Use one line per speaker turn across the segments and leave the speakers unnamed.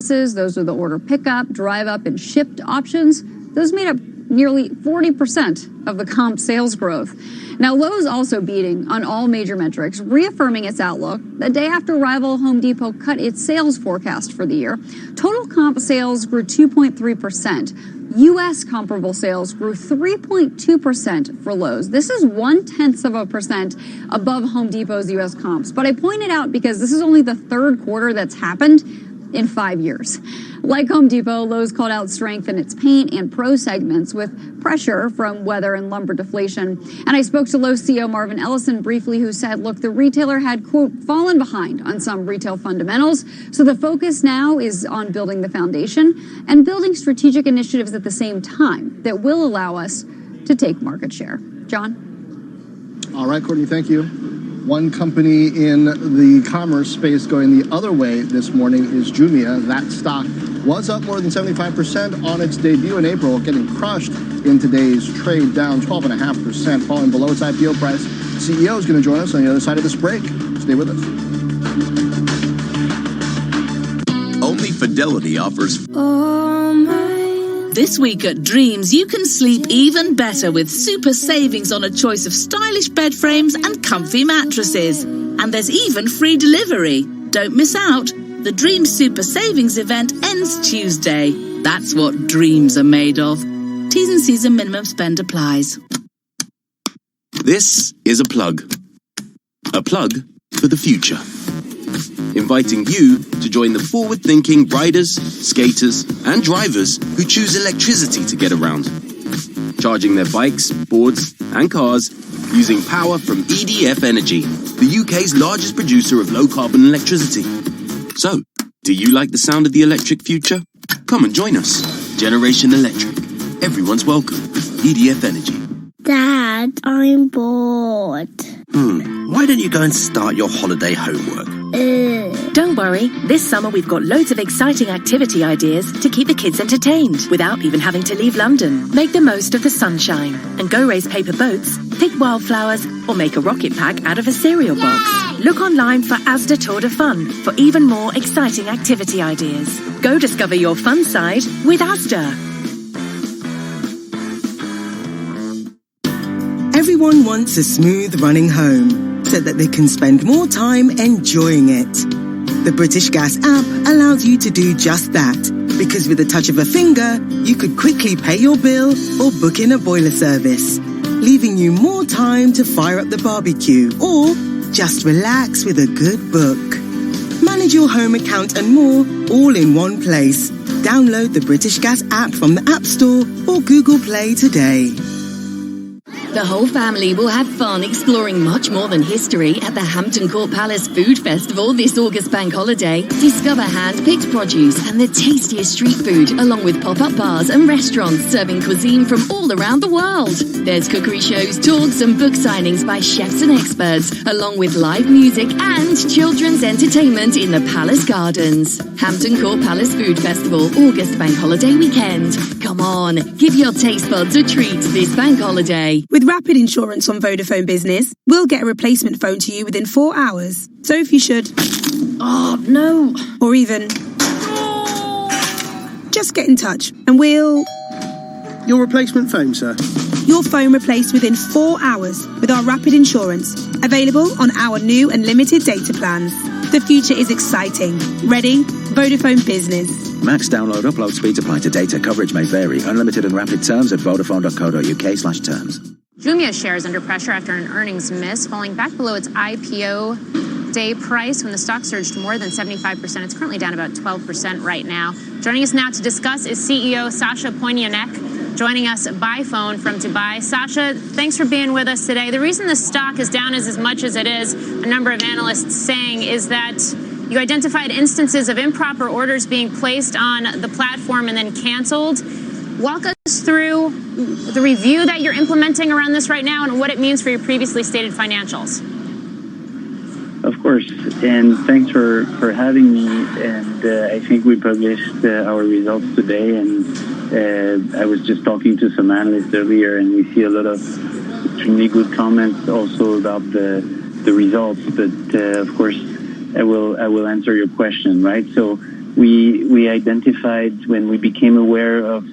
services, those are the order pickup, drive up, and shipped options, those made up nearly 40% of the comp sales growth. Now, Lowe's also beating on all major metrics, reaffirming its outlook the day after rival Home Depot cut its sales forecast for the year. Total comp sales grew 2.3%. U.S. comparable sales grew 3.2% for Lowe's. This is 0.1% above Home Depot's U.S. comps. But I point it out because this is only the third quarter that's happened in 5 years. Like Home Depot, Lowe's called out strength in its paint and pro segments with pressure from weather and lumber deflation. And I spoke to Lowe's CEO Marvin Ellison briefly, who said, look, the retailer had, quote, fallen behind on some retail fundamentals. So the focus now is on building the foundation and building strategic initiatives at the same time that will allow us to take market share. John?
All right, Courtney, thank you. One company in the commerce space going the other way this morning is Jumia. That stock was up more than 75% on its debut in April, getting crushed in today's trade, down 12.5%, falling below its IPO price. The CEO is going to join us on the other side of this break. Stay with us.
Only Fidelity offers...
This week at Dreams, you can sleep even better with super savings on a choice of stylish bed frames and comfy mattresses. And there's even free delivery. Don't miss out. The Dreams Super Savings event ends Tuesday. That's what dreams are made of. T's and C's and minimum spend applies.
This is a plug. A plug for the future. Inviting you to join the forward-thinking riders, skaters, and drivers who choose electricity to get around. Charging their bikes, boards, and cars using power from EDF Energy, the UK's largest producer of low-carbon electricity. So, do you like the sound of the electric future? Come and join us. Generation Electric. Everyone's welcome. EDF Energy.
Dad, I'm bored.
Why don't you go and start your holiday homework?
Don't worry, this summer we've got loads of exciting activity ideas to keep the kids entertained without even having to leave London. Make the most of the sunshine and go race paper boats, pick wildflowers or make a rocket pack out of a cereal box. Look online for Asda Tour de Fun for even more exciting activity ideas. Go discover your fun side with Asda.
Everyone wants a smooth running home so that they can spend more time enjoying it. The British Gas app allows you to do just that, because with the touch of a finger, you could quickly pay your bill or book in a boiler service, leaving you more time to fire up the barbecue or just relax with a good book. Manage your home account and more all in one place. Download the British Gas app from the App Store or Google Play today.
The whole family will have fun exploring much more than history at the Hampton Court Palace Food Festival this August bank holiday. Discover hand-picked produce and the tastiest street food, along with pop-up bars and restaurants serving cuisine from all around the world. There's cookery shows, talks and book signings by chefs and experts, along with live music and children's entertainment in the Palace Gardens. Hampton Court Palace Food Festival, August bank holiday weekend. Come on, give your taste buds a treat this bank holiday.
With Rapid Insurance on Vodafone Business, we'll get a replacement phone to you within 4 hours. So if you should...
Oh, no.
Or even... Just get in touch and we'll...
Your replacement phone, sir?
Your phone replaced within 4 hours with our Rapid Insurance. Available on our new and limited data plans. The future is exciting. Ready? Vodafone Business.
Max download upload speeds apply to data. Coverage may vary. Unlimited and rapid terms at vodafone.co.uk/terms.
Jumia shares under pressure after an earnings miss, falling back below its IPO day price when the stock surged more than 75%. It's currently down about 12% right now. Joining us now to discuss is CEO Sasha Poinianek, joining us by phone from Dubai. Sasha, thanks for being with us today. The reason the stock is down as much as it is, a number of analysts saying, is that you identified instances of improper orders being placed on the platform and then canceled. Walk us through the review that you're implementing around this right now and what it means for your previously stated financials.
Of course, and thanks for having me. And I think we published our results today, and I was just talking to some analysts earlier, and we see a lot of extremely good comments also about the results. But of course, I will answer your question, right? So we identified when we became aware of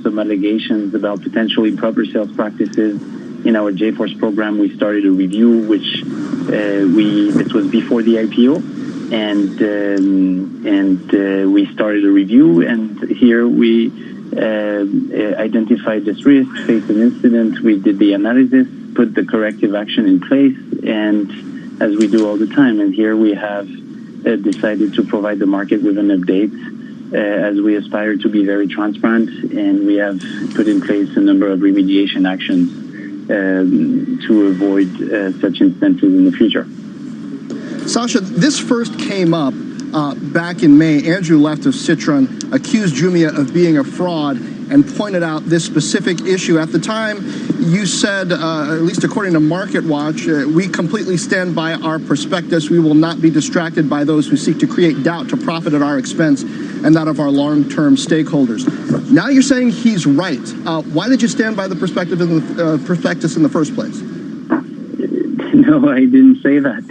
some allegations about potential improper sales practices in our J-Force program. We started a review, which this was before the IPO, and we started a review, and here we identified this risk, faced an incident, we did the analysis, put the corrective action in place, and as we do all the time, and here we have decided to provide the market with an update as we aspire to be very transparent, and we have put in place a number of remediation actions to avoid such instances in the future.
Sasha, this first came up back in May. Andrew Left of Citron accused Jumia of being a fraud and pointed out this specific issue. At the time, you said, at least according to MarketWatch, we completely stand by our prospectus. We will not be distracted by those who seek to create doubt to profit at our expense and that of our long-term stakeholders. Now you're saying he's right. Why did you stand by the prospectus in the first place?
No, I didn't say that.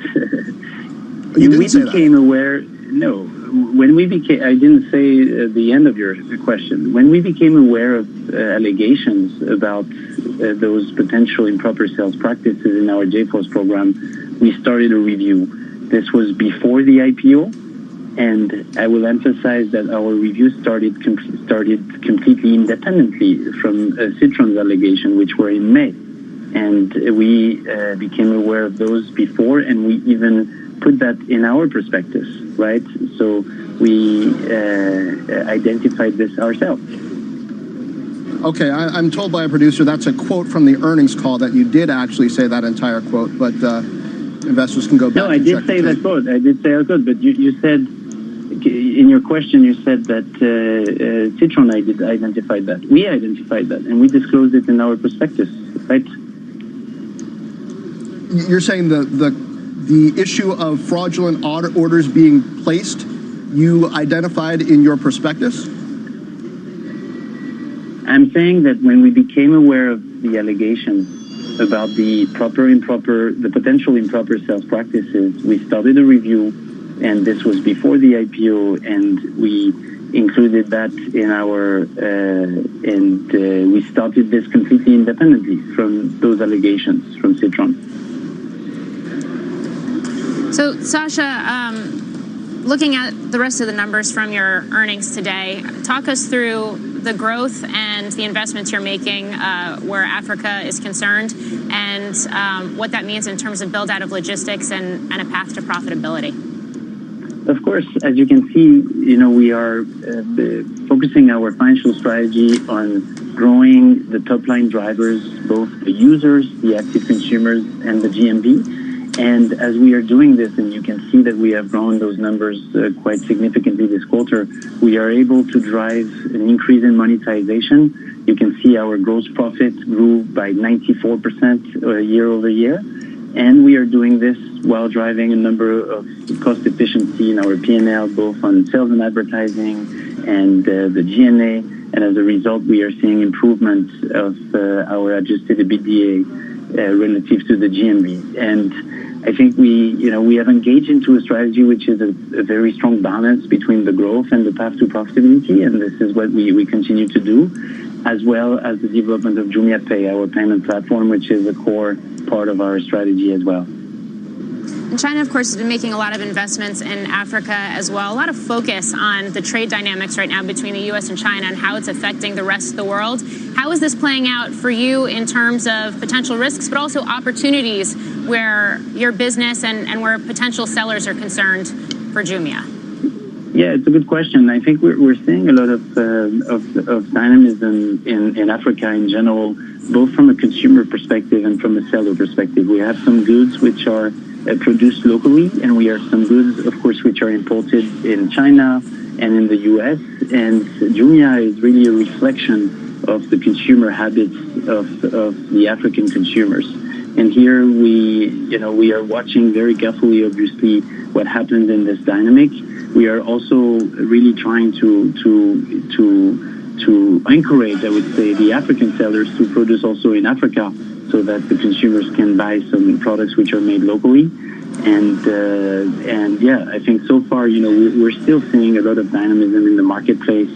You didn't say that?
Aware. No. When we became, I didn't say the end of your question. When we became aware of allegations about those potential improper sales practices in our J-Force program, we started a review. This was before the IPO, and I will emphasize that our review started completely independently from Citron's allegation, which were in May. And we became aware of those before, and we even put that in our prospectus, right? So we identified this ourselves.
Okay, I'm told by a producer that's a quote from the earnings call that you did actually say that entire quote, but investors can go back.
No, I did say that quote. I did say that quote, but you said in your question, you said that Citron identified that. We identified that, and we disclosed it in our prospectus, right?
You're saying the issue of fraudulent orders being placed, you identified in your prospectus?
I'm saying that when we became aware of the allegations about the potential improper sales practices, we started a review, and this was before the IPO, and we included that in our, we started this completely independently from those allegations from Citron.
So, Sasha, looking at the rest of the numbers from your earnings today, talk us through the growth and the investments you're making where Africa is concerned, and what that means in terms of build-out of logistics and a path to profitability.
Of course, as you can see, we are focusing our financial strategy on growing the top-line drivers, both the users, the active consumers, and the GMV. And as we are doing this, and you can see that we have grown those numbers quite significantly this quarter, we are able to drive an increase in monetization. You can see our gross profit grew by 94% year over year. And we are doing this while driving a number of cost efficiency in our P&L, both on sales and advertising and the G&A. And as a result, we are seeing improvements of our adjusted EBITDA relative to the GMV. And I think we have engaged into a strategy which is a very strong balance between the growth and the path to profitability, and this is what we continue to do, as well as the development of JumiaPay, our payment platform, which is a core part of our strategy as well.
And China, of course, has been making a lot of investments in Africa as well. A lot of focus on the trade dynamics right now between the U.S. and China and how it's affecting the rest of the world. How is this playing out for you in terms of potential risks, but also opportunities where your business and where potential sellers are concerned for Jumia?
Yeah, it's a good question. I think we're seeing a lot of dynamism in Africa in general, both from a consumer perspective and from a seller perspective. We have some goods which are produced locally, and we have some goods, of course, which are imported in China and in the U.S. And Jumia is really a reflection of the consumer habits of the African consumers. And here we are watching very carefully, obviously, what happens in this dynamic. We are also really trying to encourage, I would say, the African sellers to produce also in Africa, so that the consumers can buy some products which are made locally. And yeah, I think so far, we're still seeing a lot of dynamism in the marketplace.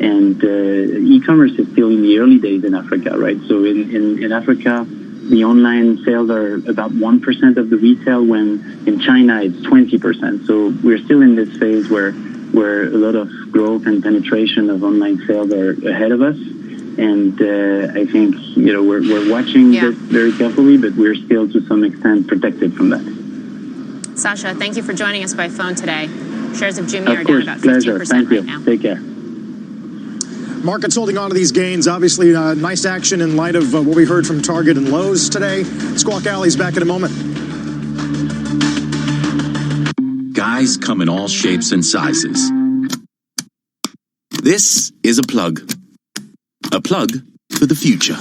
And e-commerce is still in the early days in Africa, right? So in Africa, the online sales are about 1% of the retail, when in China it's 20%. So we're still in this phase where a lot of growth and penetration of online sales are ahead of us. And I think, we're watching this very carefully, but we're still to some extent protected from that.
Sasha, thank you for joining us by phone today. Shares of Jumia are down about 15%
pleasure. Thank you.
right now.
Take care.
Markets holding on to these gains. Obviously, nice action in light of what we heard from Target and Lowe's today. Squawk Alley's back in a moment.
Guys come in all shapes and sizes. This is a plug. A plug for the future.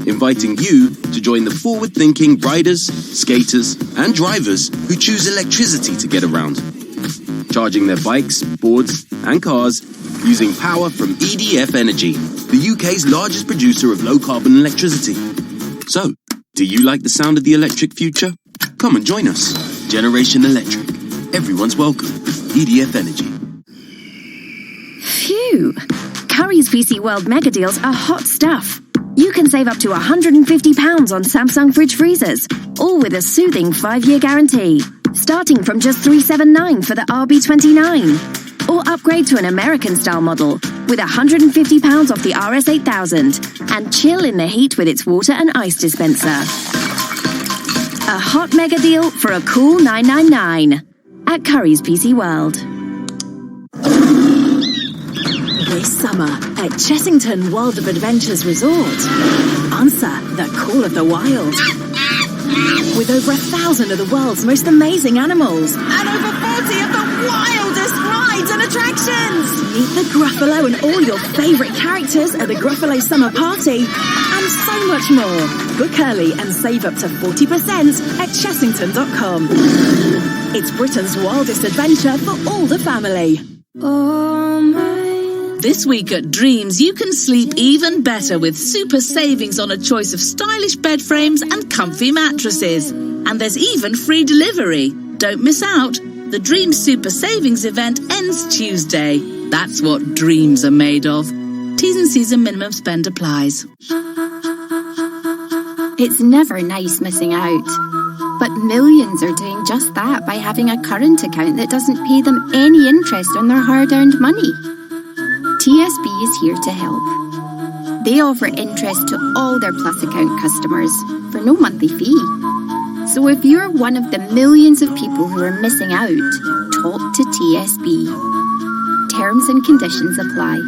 Inviting you to join the forward-thinking riders, skaters, and drivers who choose electricity to get around. Charging their bikes, boards, and cars using power from EDF Energy, the UK's largest producer of low-carbon electricity. So, do you like the sound of the electric future? Come and join us. Generation Electric. Everyone's welcome. EDF Energy.
Phew! Curry's PC World Mega Deals are hot stuff. You can save up to £150 on Samsung fridge freezers, all with a soothing 5-year guarantee. Starting from just $379 for the RB29. Or upgrade to an American-style model with £150 off the RS8000 and chill in the heat with its water and ice dispenser. A hot mega deal for a cool $999 at Curry's PC World.
This summer at Chessington World of Adventures Resort, answer the call of the wild. With over 1,000 of the world's most amazing animals and over 40 of the wildest rides and attractions. Meet the Gruffalo and all your favourite characters at the Gruffalo Summer Party and so much more. Book early and save up to 40% at Chessington.com. It's Britain's wildest adventure for all the family.
This week at Dreams, you can sleep even better with super savings on a choice of stylish bed frames and comfy mattresses. And there's even free delivery. Don't miss out. The Dreams Super Savings event ends Tuesday. That's what dreams are made of. T's and C's and minimum spend applies.
It's never nice missing out. But millions are doing just that by having a current account that doesn't pay them any interest on their hard-earned money. TSB is here to help. They offer interest to all their Plus account customers for no monthly fee. So if you're one of the millions of people who are missing out, talk to TSB. Terms and conditions apply.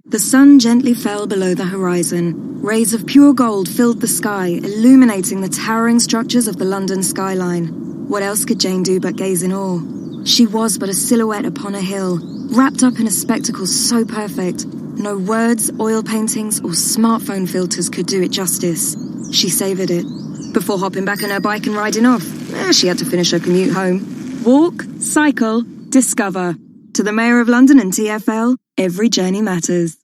The sun gently fell below the horizon. Rays of pure gold filled the sky, illuminating the towering structures of the London skyline. What else could Jane do but gaze in awe? She was but a silhouette upon a hill, wrapped up in a spectacle so perfect, no words, oil paintings, or smartphone filters could do it justice. She savoured it. Before hopping back on her bike and riding off, she had to finish her commute home. Walk, cycle, discover. To the Mayor of London and TfL, every journey matters.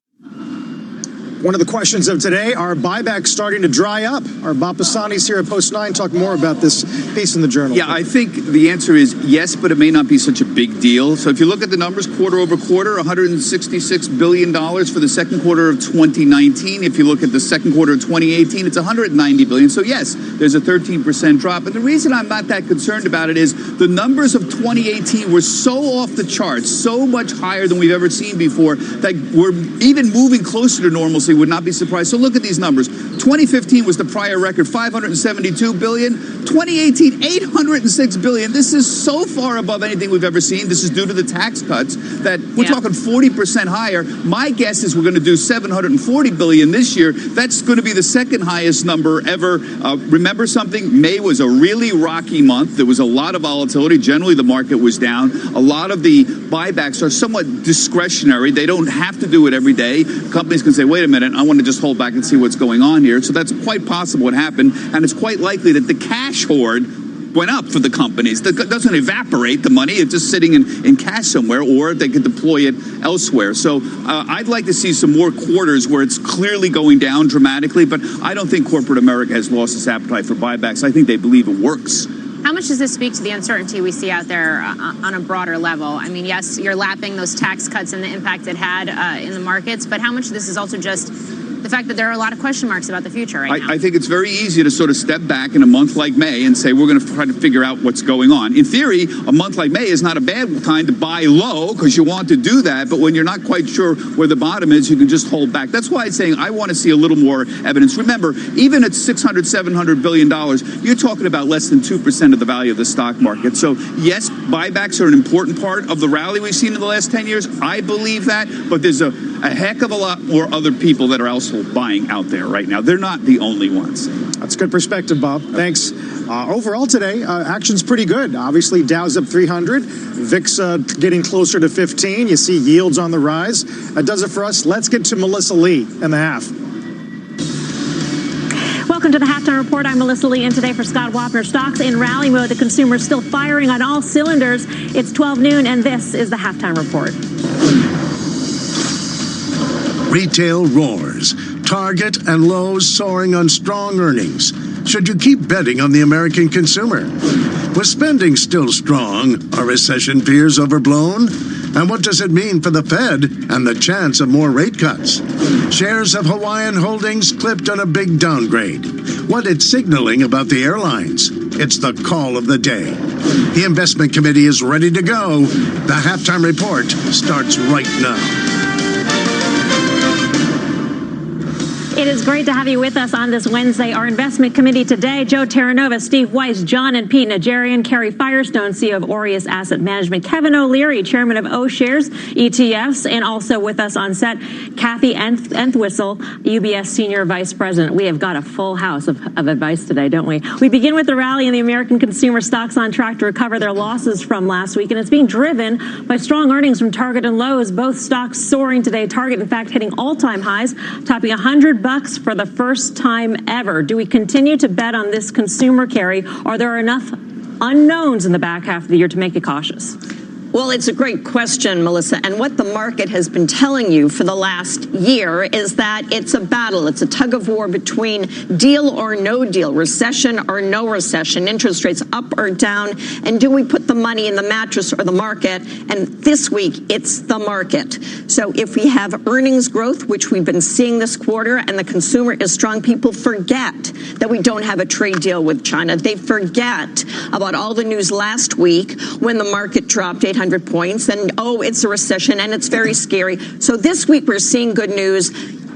One of the questions of today, are buybacks starting to dry up? Our Bob Pisani's here at Post 9 talk more about this piece in the Journal.
Yeah, I think the answer is yes, but it may not be such a big deal. So if you look at the numbers, quarter over quarter, $166 billion for the second quarter of 2019. If you look at the second quarter of 2018, it's $190 billion. So yes, there's a 13% drop. And the reason I'm not that concerned about it is the numbers of 2018 were so off the charts, so much higher than we've ever seen before, that we're even moving closer to normalcy. Would not be surprised. So look at these numbers. 2015 was the prior record, $572 billion. 2018, $806 billion. This is so far above anything we've ever seen. This is due to the tax cuts that we're talking 40% higher. My guess is we're going to do $740 billion this year. That's going to be the second highest number ever. Remember something? May was a really rocky month. There was a lot of volatility. Generally, the market was down. A lot of the buybacks are somewhat discretionary. They don't have to do it every day. Companies can say, wait a minute, I want to just hold back and see what's going on here. So that's quite possible what happened. And it's quite likely that the cash hoard went up for the companies. That doesn't evaporate the money. It's just sitting in cash somewhere, or they could deploy it elsewhere. So I'd like to see some more quarters where it's clearly going down dramatically, but I don't think corporate America has lost its appetite for buybacks. I think they believe it works.
How much does this speak to the uncertainty we see out there on a broader level? I mean, yes, you're lapping those tax cuts and the impact it had in the markets, but how much of this is also just the fact that there are a lot of question marks about the future right now?
I think it's very easy to sort of step back in a month like May and say we're going to try to figure out what's going on. In theory, a month like May is not a bad time to buy low because you want to do that, but when you're not quite sure where the bottom is, you can just hold back. That's why I'm saying I want to see a little more evidence. Remember, even at $600, $700 billion, you're talking about less than 2% of the value of the stock market. So yes, buybacks are an important part of the rally we've seen in the last 10 years. I believe that, but there's a heck of a lot more other people that are also buying out there right now. They're not the only ones.
That's good perspective, Bob. Thanks. Overall today, action's pretty good. Obviously, Dow's up 300. VIX getting closer to 15. You see yields on the rise. That does it for us. Let's get to Melissa Lee in the half.
Welcome to the Halftime Report. I'm Melissa Lee, and today for Scott Wapner, stocks in rally mode. The consumer's still firing on all cylinders. It's 12 noon, and this is the Halftime Report.
Retail roars. Target and Lowe's soaring on strong earnings. Should you keep betting on the American consumer? With spending still strong, are recession fears overblown? And what does it mean for the Fed and the chance of more rate cuts? Shares of Hawaiian Holdings clipped on a big downgrade. What it's signaling about the airlines? It's the call of the day. The investment committee is ready to go. The Halftime Report starts right now.
It is great to have you with us on this Wednesday. Our investment committee today, Joe Terranova, Steve Weiss, John and Pete Najarian, Carrie Firestone, CEO of Aureus Asset Management, Kevin O'Leary, chairman of O-Shares ETFs, and also with us on set, Kathy Entwistle, UBS senior vice president. We have got a full house of advice today, don't we? We begin with the rally in the American consumer stocks on track to recover their losses from last week, and it's being driven by strong earnings from Target and Lowe's. Both stocks soaring today. Target, in fact, hitting all-time highs, topping $100 for the first time ever. Do we continue to bet on this consumer carry? Are there enough unknowns in the back half of the year to make it cautious?
Well, it's a great question, Melissa. And what the market has been telling you for the last year is that it's a battle. It's a tug of war between deal or no deal, recession or no recession, interest rates up or down. And do we put the money in the mattress or the market? And this week, it's the market. So if we have earnings growth, which we've been seeing this quarter, and the consumer is strong, people forget that we don't have a trade deal with China. They forget about all the news last week when the market dropped 800 points and, it's a recession and it's very scary. So this week we're seeing good news.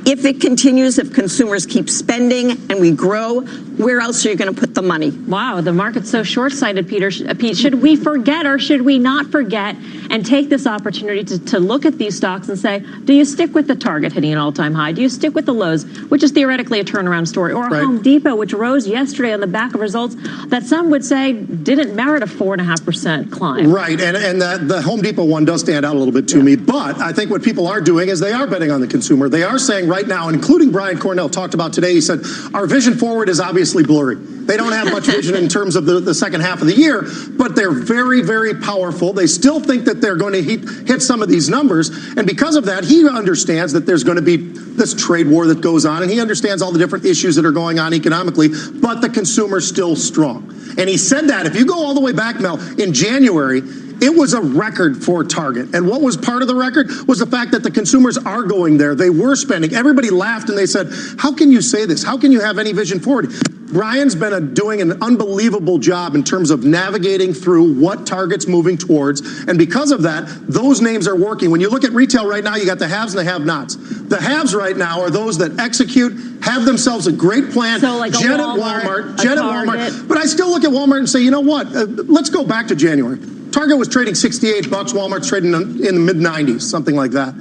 If it continues, if consumers keep spending and we grow, where else are you going to put the money?
Wow, the market's so short-sighted, Pete. Should we forget or should we not forget and take this opportunity to look at these stocks and say, do you stick with the Target hitting an all-time high? Do you stick with the Lowe's, which is theoretically a turnaround story, or a Home Depot, which rose yesterday on the back of results that some would say didn't merit a 4.5% climb?
Right, and the Home Depot one does stand out a little bit to me, but I think what people are doing is they are betting on the consumer. They are saying right now, including Brian Cornell talked about today, he said, our vision forward is obviously blurry. They don't have much vision in terms of the second half of the year, but they're very, very powerful. They still think that they're going to hit some of these numbers. And because of that, he understands that there's going to be this trade war that goes on, and he understands all the different issues that are going on economically, but the consumer's still strong. And he said that, if you go all the way back, Mel, in January, it was a record for Target. And what was part of the record was the fact that the consumers are going there. They were spending. Everybody laughed and they said, how can you say this? How can you have any vision forward? Brian's been doing an unbelievable job in terms of navigating through what Target's moving towards. And because of that, those names are working. When you look at retail right now, you got the haves and the have-nots. The haves right now are those that execute, have themselves a great plan.
So like
Jet at Walmart. But I still look at Walmart and say, you know what? Let's go back to January. Target was trading $68. Walmart's trading in the mid-90s, something like that.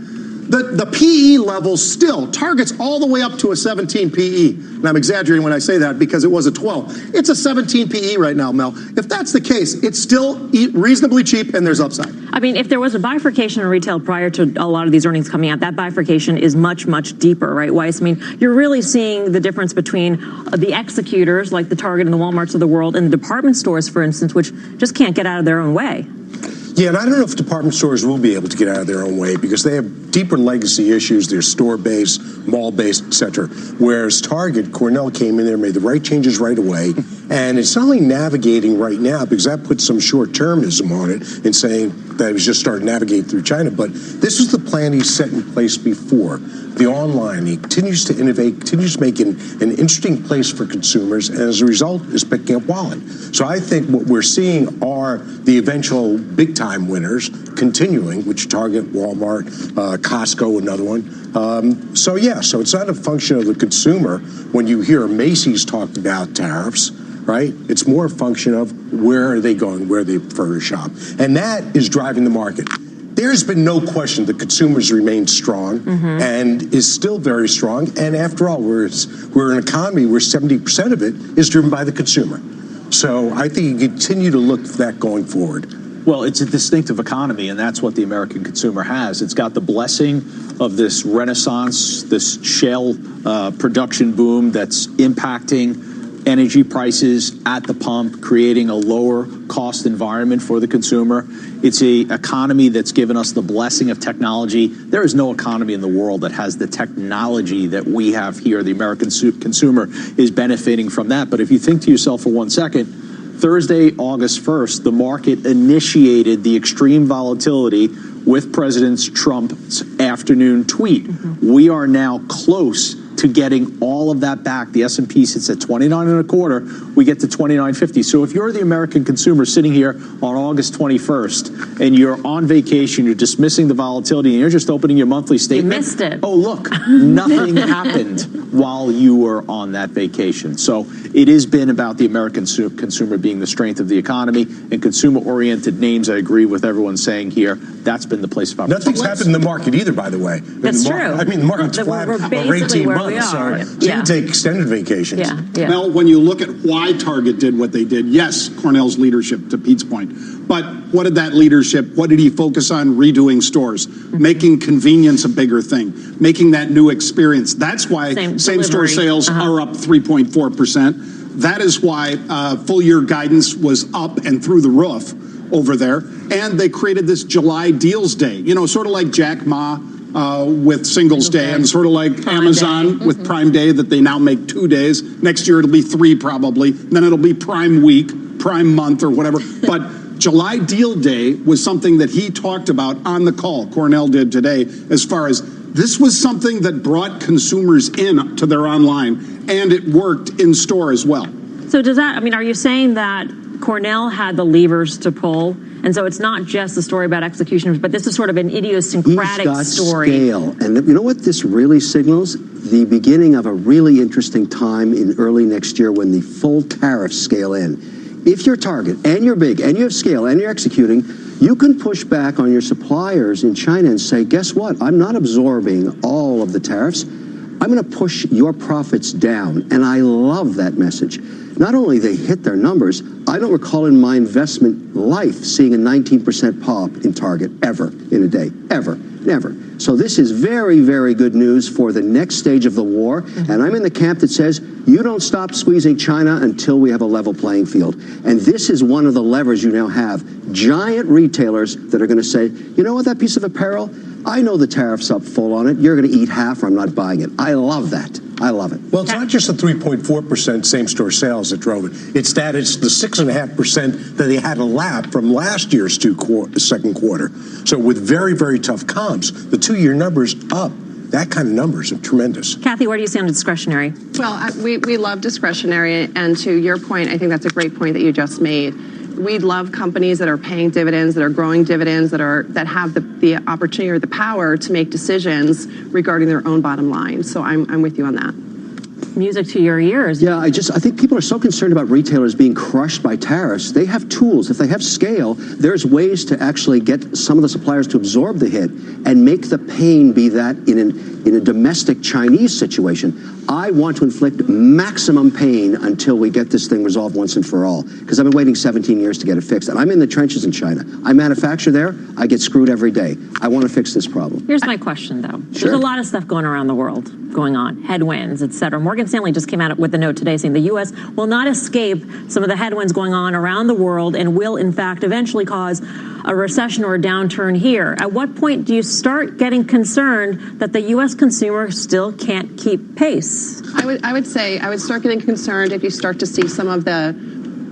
The PE levels still, Target's all the way up to a 17 PE. And I'm exaggerating when I say that because it was a 12. It's a 17 PE right now, Mel. If that's the case, it's still reasonably cheap and there's upside.
I mean, if there was a bifurcation in retail prior to a lot of these earnings coming out, that bifurcation is much, much deeper, right, Weiss? I mean, you're really seeing the difference between the executors, like the Target and the Walmarts of the world, and the department stores, for instance, which just can't get out of their own way.
Yeah, and I don't know if department stores will be able to get out of their own way because they have deeper legacy issues. They're store-based, mall-based, et cetera. Whereas Target, Cornell came in there, made the right changes right away. And it's not only navigating right now because that puts some short-termism on it and saying that it was just starting to navigate through China. But this was the plan he set in place before. The online, he continues to innovate, continues to make an interesting place for consumers, and as a result is picking up wallet. So I think what we're seeing are the eventual big-time winners continuing, which Target, Walmart, Costco, another one. So it's not a function of the consumer when you hear Macy's talk about tariffs, right? It's more a function of where are they going, where they prefer to shop. And that is driving the market. There's been no question that consumers remain strong and is still very strong. And after all, we're an economy where 70% of it is driven by the consumer. So I think you continue to look for that going forward.
Well, it's a distinctive economy, and that's what the American consumer has. It's got the blessing of this renaissance, this shale production boom that's impacting energy prices at the pump, creating a lower cost environment for the consumer. It's an economy that's given us the blessing of technology. There is no economy in the world that has the technology that we have here. The American consumer is benefiting from that. But if you think to yourself for 1 second, Thursday, August 1st, the market initiated the extreme volatility with President Trump's afternoon tweet. We are now close to getting all of that back. The S&P sits at 29.25. We get to 29.50. So if you're the American consumer sitting here on August 21st and you're on vacation, you're dismissing the volatility, and you're just opening your monthly statement.
You missed it.
Oh, look, nothing happened while you were on that vacation. So it has been about the American consumer being the strength of the economy, and consumer-oriented names, I agree with everyone saying here, that's been the place of opportunity.
Nothing's happened in the market either, by the way.
That's true.
I mean, the market's flat over 18 months. So you take extended vacations.
Yeah.
Mel, when you look at why Target did what they did, yes, Cornell's leadership, to Pete's point. But what did that leadership, what did he focus on? Redoing stores, making convenience a bigger thing, making that new experience. That's why same-store sales are up 3.4%. That is why full-year guidance was up and through the roof over there. And they created this July Deals Day, sort of like Jack Ma with Singles Day, and sort of like Prime Amazon with Prime Day that they now make 2 days. Next year it'll be 3 probably. Then it'll be Prime Week, Prime Month or whatever. But July Deal Day was something that he talked about on the call, Cornell did today, as far as this was something that brought consumers in to their online, and it worked in store as well.
So are you saying that Cornell had the levers to pull? And so it's not just a story about execution, but this is sort of an idiosyncratic story.
Scale. And you know what this really signals? The beginning of a really interesting time in early next year when the full tariffs scale in. If you're Target and you're big and you have scale and you're executing, you can push back on your suppliers in China and say, guess what? I'm not absorbing all of the tariffs. I'm going to push your profits down. And I love that message. Not only they hit their numbers, I don't recall in my investment life seeing a 19% pop in Target ever in a day. Ever. Never. So this is very, very good news for the next stage of the war. And I'm in the camp that says you don't stop squeezing China until we have a level playing field. And this is one of the levers you now have. Giant retailers that are going to say, you know what, that piece of apparel, I know the tariff's up full on it. You're going to eat half or I'm not buying it. I love that. I love it.
Well, it's not just the 3.4% same-store sales that drove it. It's the 6.5% that they had a lap from last year's second quarter. So with very, very tough comps, the 2-year numbers up. That kind of numbers are tremendous.
Kathy, where do you stand on discretionary?
Well, we love discretionary. And to your point, I think that's a great point that you just made. We love companies that are paying dividends, that are growing dividends, that have the opportunity or the power to make decisions regarding their own bottom line. So I'm with you on that.
Music to your ears.
Yeah, I think people are so concerned about retailers being crushed by tariffs. They have tools. If they have scale, there's ways to actually get some of the suppliers to absorb the hit and make the pain be that in in a domestic Chinese situation, I want to inflict maximum pain until we get this thing resolved once and for all. Because I've been waiting 17 years to get it fixed. And I'm in the trenches in China. I manufacture there. I get screwed every day. I want to fix this problem.
Here's my question, though.
Sure.
There's a lot of stuff going around the world, going on, headwinds, et cetera. Morgan Stanley just came out with a note today saying the U.S. will not escape some of the headwinds going on around the world and will, in fact, eventually cause a recession or a downturn here. At what point do you start getting concerned that the U.S. consumer still can't keep pace?
I would say I would start getting concerned if you start to see some of the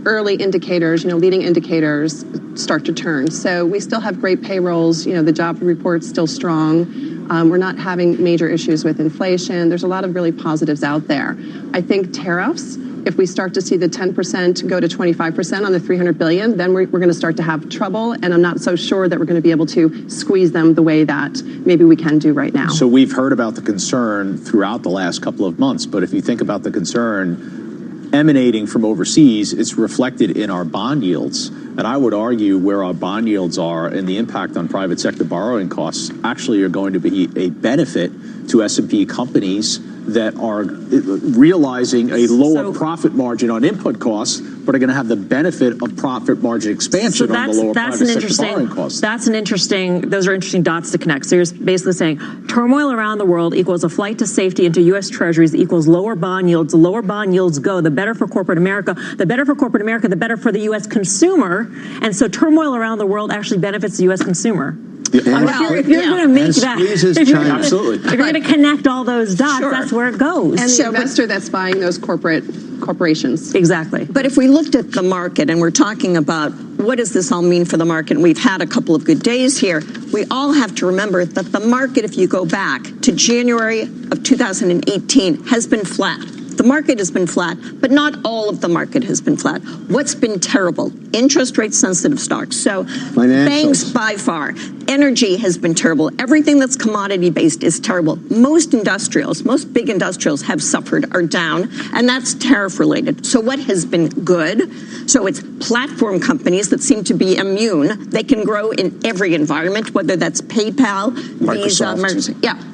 early indicators, leading indicators start to turn. So we still have great payrolls. The job report's still strong. We're not having major issues with inflation. There's a lot of really positives out there. I think tariffs, if we start to see the 10% go to 25% on the $300 billion, then we're going to start to have trouble. And I'm not so sure that we're going to be able to squeeze them the way that maybe we can do right now.
So we've heard about the concern throughout the last couple of months. But if you think about the concern emanating from overseas, it's reflected in our bond yields. And I would argue where our bond yields are and the impact on private sector borrowing costs actually are going to be a benefit to S&P companies that are realizing a lower profit margin on input costs, but are going to have the benefit of profit margin expansion on the lower private sector borrowing costs.
Those are interesting dots to connect. So you're basically saying turmoil around the world equals a flight to safety into U.S. Treasuries equals lower bond yields. The lower bond yields go, the better for corporate America. The better for corporate America, the better for the U.S. consumer. And so turmoil around the world actually benefits the U.S. consumer.
If
you're going to make that, if you're going to connect all those dots, that's where it goes.
And the investor that's buying those corporations.
Exactly.
But if we looked at the market and we're talking about what does this all mean for the market, and we've had a couple of good days here, we all have to remember that the market, if you go back to January of 2018, has been flat. The market has been flat, but not all of the market has been flat. What's been terrible? Interest rate sensitive stocks. So banks by far. Energy has been terrible. Everything that's commodity based is terrible. Most big industrials have suffered, are down, and that's tariff related. So what has been good? So it's platform companies that seem to be immune. They can grow in every environment, whether that's PayPal, Visa,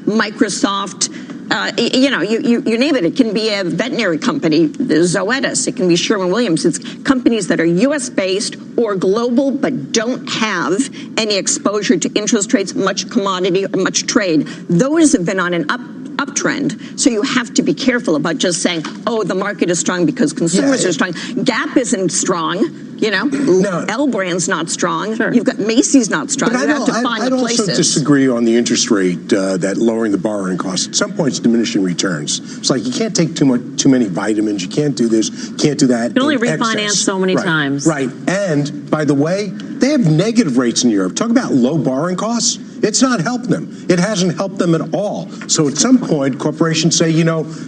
Microsoft. You name it. It can be a veterinary company, Zoetis. It can be Sherwin-Williams. It's companies that are U.S.-based or global but don't have any exposure to interest rates, much commodity, or much trade. Those have been on an uptrend. So you have to be careful about just saying, oh, the market is strong because consumers are strong. Gap isn't strong. L Brand's not strong. Sure. You've got Macy's not strong.
But I'd also disagree on the interest rate that lowering the borrowing costs. At some point, it's diminishing returns. It's like you can't take too many vitamins. You can't do this. Can't do that.
You can only refinance so many times.
Right. And by the way, they have negative rates in Europe. Talk about low borrowing costs. It's not helped them. It hasn't helped them at all. So at some point, corporations say,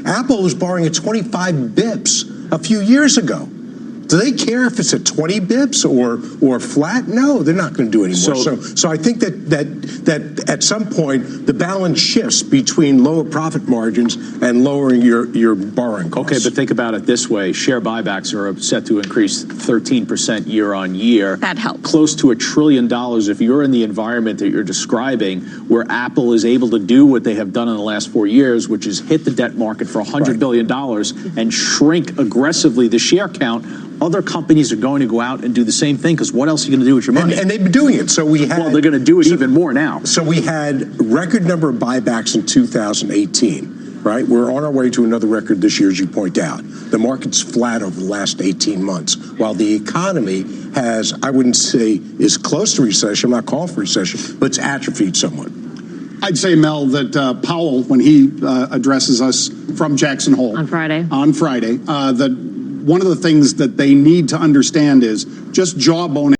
Apple was borrowing at 25 bips a few years ago. Do they care if it's at 20 bips or flat? No, they're not going to do it anymore. So I think that at some point the balance shifts between lower profit margins and lowering your borrowing costs.
Okay, but think about it this way: share buybacks are set to increase 13% year on year.
That helps.
Close to $1 trillion. If you're in the environment that you're describing, where Apple is able to do what they have done in the last 4 years, which is hit the debt market for $100 billion and shrink aggressively the share count. Other companies are going to go out and do the same thing, because what else are you going to do with your money?
And they've been doing it. So they're
going to do it even more now.
So we had record number of buybacks in 2018, right? We're on our way to another record this year, as you point out. The market's flat over the last 18 months, while the economy has, I wouldn't say is close to recession. I'm not calling for recession, but it's atrophied somewhat.
I'd say, Mel, that Powell, when he addresses us from Jackson Hole
on Friday,
that one of the things that they need to understand is just jawbone